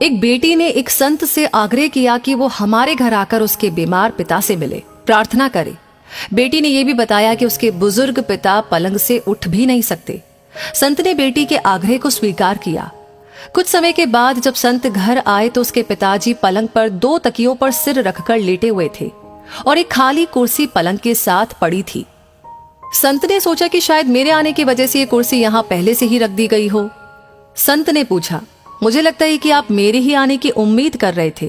एक बेटी ने एक संत से आग्रह किया कि वो हमारे घर आकर उसके बीमार पिता से मिले, प्रार्थना करे। बेटी ने यह भी बताया कि उसके बुजुर्ग पिता पलंग से उठ भी नहीं सकते। संत ने बेटी के आग्रह को स्वीकार किया। कुछ समय के बाद जब संत घर आए तो उसके पिताजी पलंग पर 2 तकियों पर सिर रखकर लेटे हुए थे और एक खाली कुर्सी पलंग के साथ पड़ी थी। संत ने सोचा कि शायद मेरे आने की वजह से ये कुर्सी यहां पहले से ही रख दी गई हो। संत ने पूछा, मुझे लगता है कि आप मेरे ही आने की उम्मीद कर रहे थे।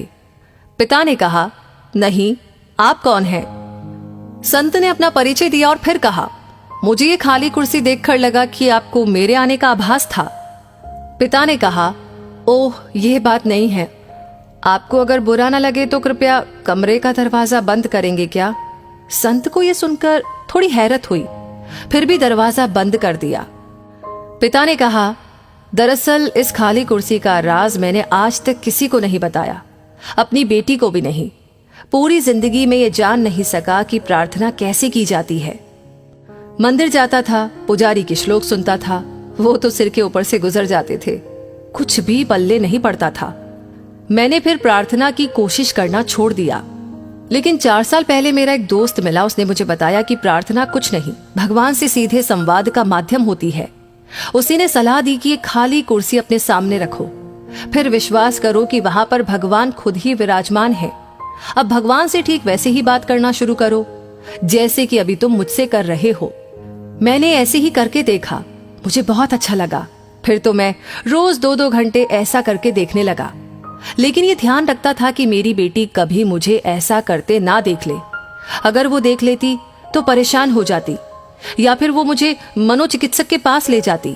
पिता ने कहा, नहीं, आप कौन हैं? संत ने अपना परिचय दिया और फिर कहा, मुझे ये खाली कुर्सी देखकर लगा कि आपको मेरे आने का आभास था। पिता ने कहा, ओह, यह बात नहीं है। आपको अगर बुरा ना लगे तो कृपया कमरे का दरवाजा बंद करेंगे क्या? संत को यह सुनकर थोड़ी हैरत हुई, फिर भी दरवाजा बंद कर दिया। पिता ने कहा, दरअसल इस खाली कुर्सी का राज मैंने आज तक किसी को नहीं बताया, अपनी बेटी को भी नहीं। पूरी जिंदगी में यह जान नहीं सका कि प्रार्थना कैसे की जाती है। मंदिर जाता था, पुजारी के श्लोक सुनता था, वो तो सिर के ऊपर से गुजर जाते थे, कुछ भी पल्ले नहीं पड़ता था। मैंने फिर प्रार्थना की कोशिश करना छोड़ दिया। लेकिन 4 साल पहले मेरा एक दोस्त मिला, उसने मुझे बताया कि प्रार्थना कुछ नहीं, भगवान से सीधे संवाद का माध्यम होती है। उसी ने सलाह दी कि एक खाली कुर्सी अपने सामने रखो, फिर विश्वास करो कि वहां पर भगवान खुद ही विराजमान है। अब भगवान से ठीक वैसे ही बात करना शुरू करो जैसे कि अभी तुम मुझसे कर रहे हो। मैंने ऐसे ही करके देखा, मुझे बहुत अच्छा लगा। फिर तो मैं रोज 2-2 घंटे ऐसा करके देखने लगा। लेकिन ये ध्यान रखता था कि मेरी बेटी कभी मुझे ऐसा करते ना देख ले। अगर वो देख लेती तो परेशान हो जाती या फिर वो मुझे मनोचिकित्सक के पास ले जाती।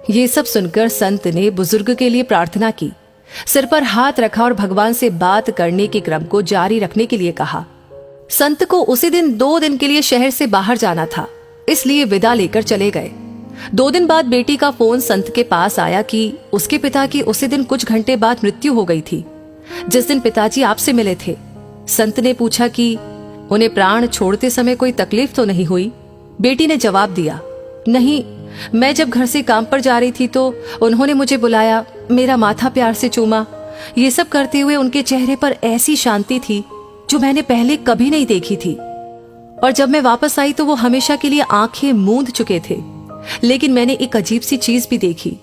ये सब सुनकर संत ने बुजुर्ग के लिए प्रार्थना की, सिर पर हाथ रखा और भगवान से बात करने के क्रम को जारी रखने के लिए कहा। संत को उसी दिन 2 दिन के लिए शहर से बाहर जाना था, इसलिए विदा लेकर चले गए। 2 दिन बाद बेटी का फोन संत के पास आया कि उसके पिता की उसी दिन कुछ घंटे बाद मृत्यु हो गई थी, जिस दिन पिताजी आपसे मिले थे। संत ने पूछा कि उन्हें प्राण छोड़ते समय कोई तकलीफ तो नहीं हुई? बेटी ने जवाब दिया, नहीं, मैं जब घर से काम पर जा रही थी तो उन्होंने मुझे बुलाया, मेरा माथा प्यार से चूमा। ये सब करते हुए उनके चेहरे पर ऐसी शांति थी जो मैंने पहले कभी नहीं देखी थी। और जब मैं वापस आई तो वो हमेशा के लिए आंखें मूंद चुके थे। लेकिन मैंने एक अजीब सी चीज भी देखी।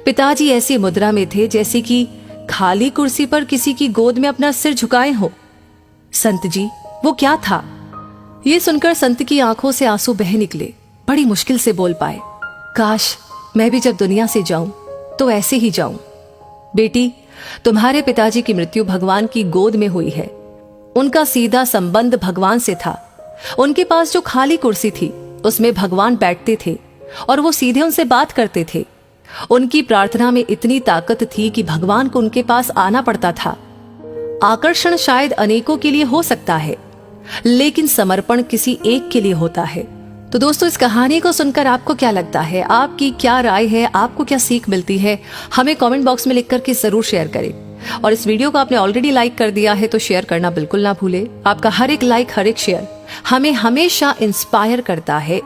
पिताजी ऐसी मुद्रा में थे जैसे कि खाली कुर्सी पर किसी की गोद में अपना सिर झुकाए हो। संत जी, वो क्या था? ये सुनकर संत की आंखों से आंसू बह निकले। बड़ी मुश्किल से बोल पाए, काश मैं भी जब दुनिया से जाऊं तो ऐसे ही जाऊं। बेटी, तुम्हारे पिताजी की मृत्यु भगवान की गोद में हुई है। उनका सीधा संबंध भगवान से था। उनके पास जो खाली कुर्सी थी उसमें भगवान बैठते थे और वो सीधे उनसे बात करते थे। उनकी प्रार्थना में इतनी ताकत थी कि भगवान को उनके पास आना पड़ता था। आकर्षण शायद अनेकों के लिए हो सकता है, लेकिन समर्पण किसी एक के लिए होता है। तो दोस्तों, इस कहानी को सुनकर आपको क्या लगता है? आपकी क्या राय है? आपको क्या सीख मिलती है? हमें कमेंट बॉक्स में लिख करके जरूर शेयर करें। और इस वीडियो को आपने ऑलरेडी लाइक कर दिया है तो शेयर करना बिल्कुल ना भूले। आपका हर एक लाइक, हर एक शेयर हमें हमेशा इंस्पायर करता है